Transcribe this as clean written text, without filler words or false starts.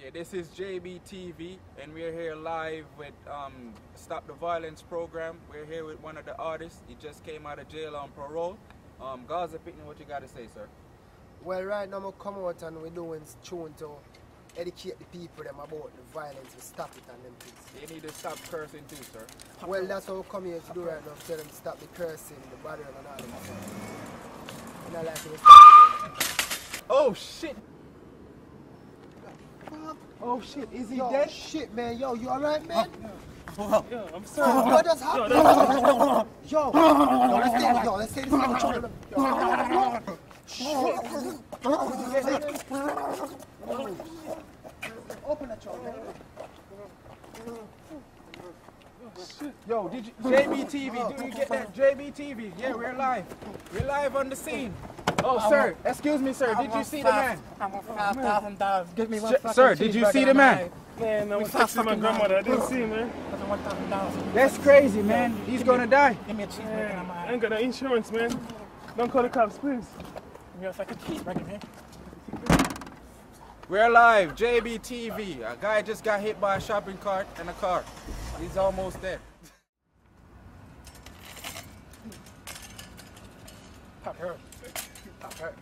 Yeah, this is JBTV, and we're here live with Stop the Violence program. We're here with one of the artists. He just came out of jail on parole. Gaza Pitney, what you got to say, sir? Well, right now I'm come out and we're doing tune to educate the people them about the violence and stop it and them things. You need to stop cursing too, sir. Well, that's what we come here to do right now, tell them to stop the cursing, the battering and all that. And I like to stop it. Oh shit! Oh shit, is he dead? Shit, man, yo, you alright, man? Yo, I'm sorry. What just happened? Yo, let's take this out. Open that door, man. Yo, did you JBTV? Do you get that? JBTV? Yeah, we're live. We're live on the scene. Oh, sir, excuse me, sir. Did you see the man? I want $5,000. Give me $1,000. Sir, did you see the man? Man, I was texting my grandmother. I didn't see him, man. $1,000. That's crazy, man. He's gonna die. Give me a cheeseburger. I ain't got no insurance, man. Don't call the cops, please. Give me a fucking cheeseburger, man. We're live, JBTV. A guy just got hit by a shopping cart and a car. He's almost dead. Pop her. Pop her.